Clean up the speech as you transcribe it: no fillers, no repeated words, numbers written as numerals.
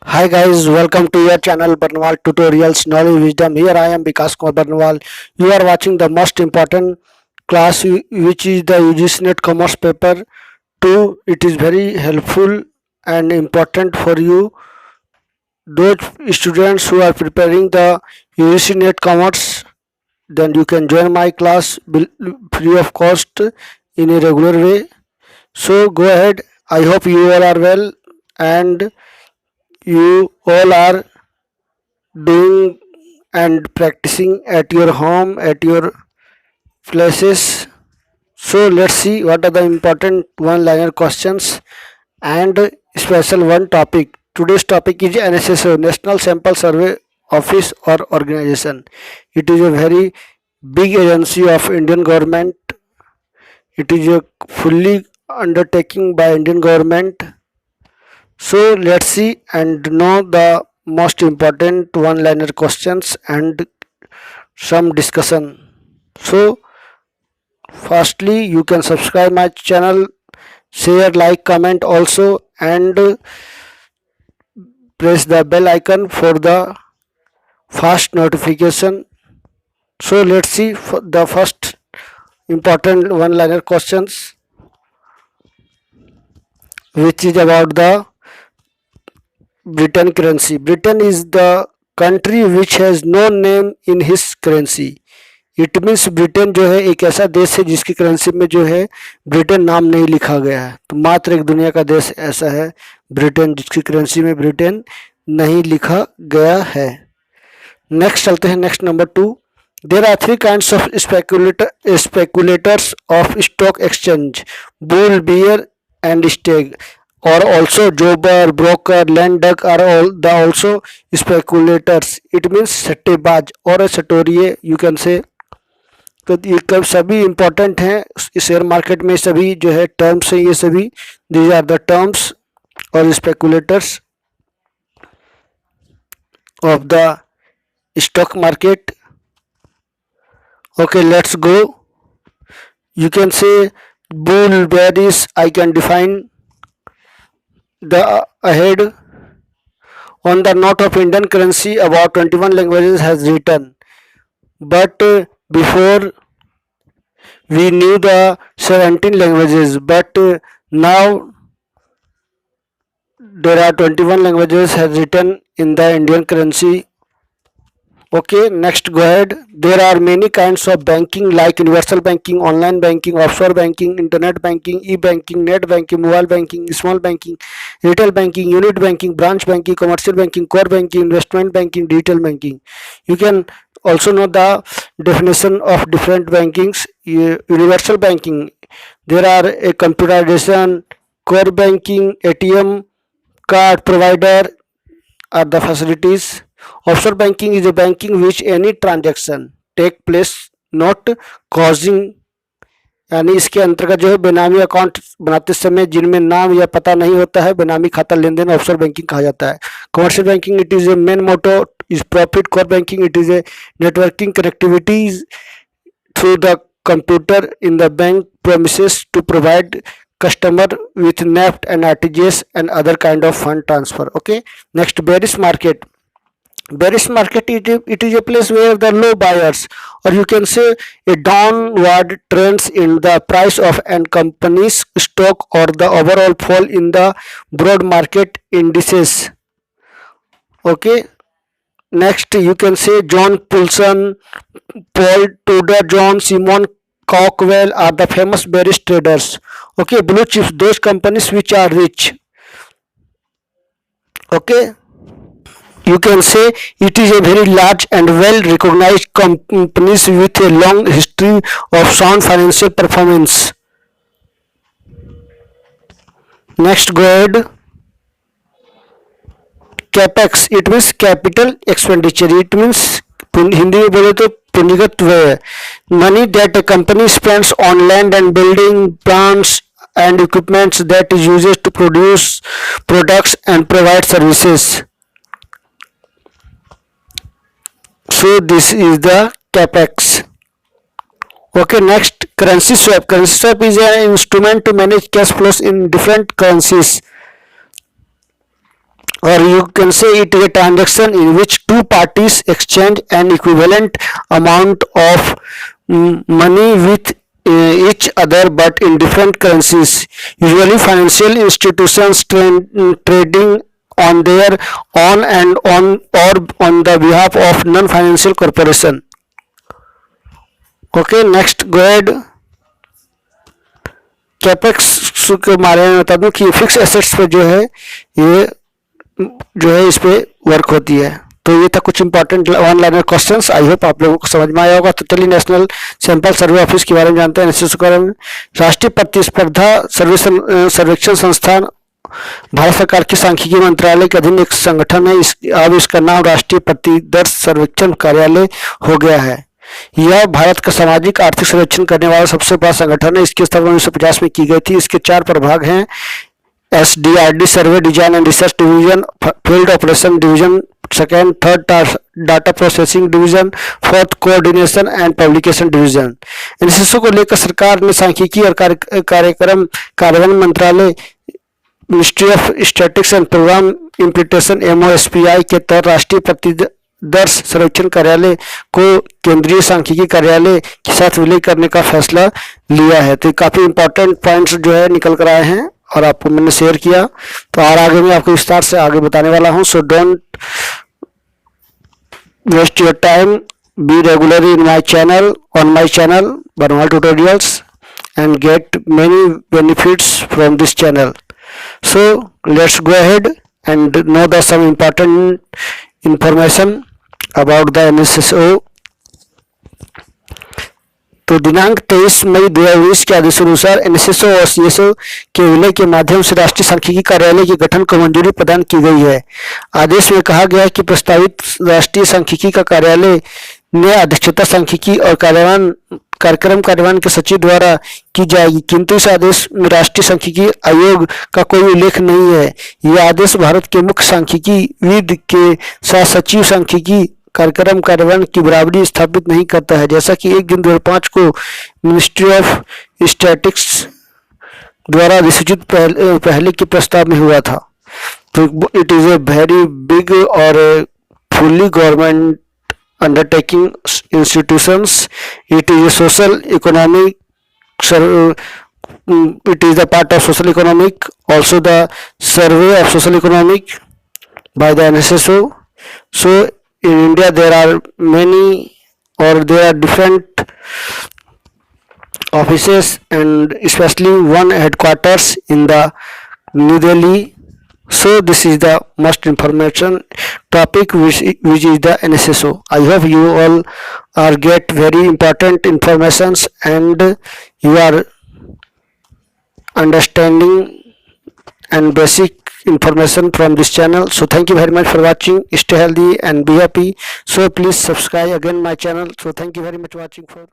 Hi guys, welcome to your channel Barnwal Tutorials Knowledge Wisdom. Here I am Vikas Kumar Barnwal. You are watching the most important class which is the UGC NET Commerce paper 2. It is very helpful and important for you. Those students who are preparing the UGC NET Commerce, then you can join my class free of cost in a regular way. So go ahead. I hope you all are well and you all are doing and practicing at your home, at your places. So let's see what are the important one liner questions and special one topic. Today's topic is NSSO, National Sample Survey Office or organization. It is a very big agency of Indian government. It is a fully undertaking by Indian government. So let's see and know the most important one liner questions and some discussion. So firstly you can subscribe my channel, share, like, comment also, and press the bell icon for the fast notification. So let's see the first important one liner questions, which is about the Britain currency. Britain is the country which has no name in his currency. It means Britain जो है एक ऐसा देश है जिसकी currency में जो है ब्रिटेन नाम नहीं लिखा गया है। तो मात्र एक दुनिया का देश ऐसा है ब्रिटेन जिसकी करेंसी में ब्रिटेन नहीं लिखा गया है। नेक्स्ट चलते हैं, next number 2। There are three kinds of speculators of stock exchange: bull, bear and stag, or also jobber, broker, land duck are all the also speculators. It means सट्टेबाज और सटोरिये you can say। तो ये कब सभी important हैं share market में, सभी जो है टर्म्स हैं ये सभी, दीज आर द टर्म्स और speculators of the stock market. Okay, let's go. You can say bull, bearish, I can define the ahead. On the note of Indian currency about 21 languages has written, but before we knew the 17 languages, but now there are 21 languages has written in the Indian currency. Okay, next go ahead. There are many kinds of banking like universal banking, online banking, offshore banking, internet banking, e-banking, net banking, mobile banking, small banking, retail banking, unit banking, branch banking, commercial banking, core banking, investment banking, digital banking. You can also know the definition of different bankings. Universal banking, there are a computerization, core banking, ATM card provider are the facilities. Offshore banking is a banking which any transaction take place not causing, यानी इसके अंतर्गत जो है बेनामी account बनाते समय जिनमें नाम या पता नहीं होता है, बेनामी खाता लेन देन ऑफशोर बैंकिंग कहा जाता है। Commercial banking, it is a main motto is profit. Core banking, it is a networking connectivities through the computer in the bank premises to provide customer with NEFT and RTGS and other kind of fund transfer. Okay, next, bearish market. Bearish market, it is a place where the low buyers, or you can say a downward trends in the price of an company's stock or the overall fall in the broad market indices. Okay, next you can say John Paulson, Paul Tudor Jones, Simon Cockwell are the famous bearish traders. Okay, blue chips, those companies which are rich. Okay, you can say it is a very large and well recognized companies with a long history of sound financial performance. Next, go ahead. Capex, it means capital expenditure, it means Hindi में बोले तो पूंजीगत व्यय, money that A company spends on land and building, plants and equipments that is used to produce products and provide services. So this is the capex. Okay, next, currency swap. Currency swap is an instrument to manage cash flows in different currencies. or you can say it is a transaction in which two parties exchange an equivalent amount of money with each other but in different currencies, usually financial institutions trading on their own and on or on the behalf of non-financial corporation. Okay, next go ahead. Capex के बारे में बता दूं कि fix assets पे जो है ये जो है इस पे वर्क होती है। तो ये था कुछ important one liner questions. I hope आप लोगों को समझ में आया होगा। तो चलिए नेशनल सैंपल सर्वे ऑफिस के बारे में जानते हैं। एनएसएस के बारे में राष्ट्रीय प्रतिस्पर्धा सर्वेक्षण संस्थान भारत सरकार के सांख्यिकी मंत्रालय के अधीन एक संगठन है। अब इसका नाम राष्ट्रीय प्रतिदर्श सर्वेक्षण कार्यालय हो गया है। यह भारत का सामाजिक आर्थिक सर्वेक्षण करने वाला सबसे बड़ा संगठन है। इसकी स्थापना 1950 में की गई थी। इसके 4 प्रभाग हैं: SDRD survey design and research division, field operation division, second third data processing division, fourth coordination and publication division. NSS को लेकर सरकार ने सांख्यिकी और कार्यक्रम कार्यान्वयन मंत्रालय, ministry of statistics and programme implementation MOSPI के तहत राष्ट्रीय प्रतिदर्श सर्वेक्षण कार्यालय को केंद्रीय सांख्यिकी कार्यालय के साथ विलय करने का फैसला लिया है। तो काफी इंपॉर्टेंट पॉइंट्स जो है निकल कर आए हैं और आपको मैंने शेयर किया। तो और आगे मैं आपको विस्तार से आगे बताने वाला हूं। So don't waste your time, be regularly in my channel, on my channel Barnwal Tutorials, and get many benefits from this channel. So let's go ahead and know the some important information about the NSSO. तो दिनांक 23 मई 2019 के आदेश अनुसार NSSO और CSO के विलय के माध्यम से राष्ट्रीय सांख्यिकी कार्यालय के गठन को मंजूरी प्रदान की गई है। आदेश में कहा गया है कि प्रस्तावित राष्ट्रीय सांख्यिकी का कार्यालय ने अध्यक्षता सांख्यिकी और कार्यक्रम कार्यान्वयन के सचिव द्वारा की जाएगी, किंतु इस आदेश में राष्ट्रीय सांख्यिकी आयोग का कोई उल्लेख नहीं है। यह आदेश भारत के मुख्य सांख्यिकीविद के साथ सचिव सांख्यिकी कार्यक्रम कार्यान्वयन की बराबरी स्थापित नहीं करता है, जैसा कि 1 जून 2005 को मिनिस्ट्री ऑफ स्टैटिस्टिक्स द्वारा अधिसूचित पहले के प्रस्ताव में हुआ था। तो it is a very big और fully government undertaking institutions. It is a social economic, it is a part of social economic, also the survey of social economic by the NSSO. So in India there are many, or there are different offices and especially one headquarters in the New Delhi. So this is the most information topic which is the NSSO. I hope you all are get very important informations and you are understanding and basic information from this channel. So thank you very much for watching. Stay healthy and be happy. So please subscribe again my channel. So thank you very much watching for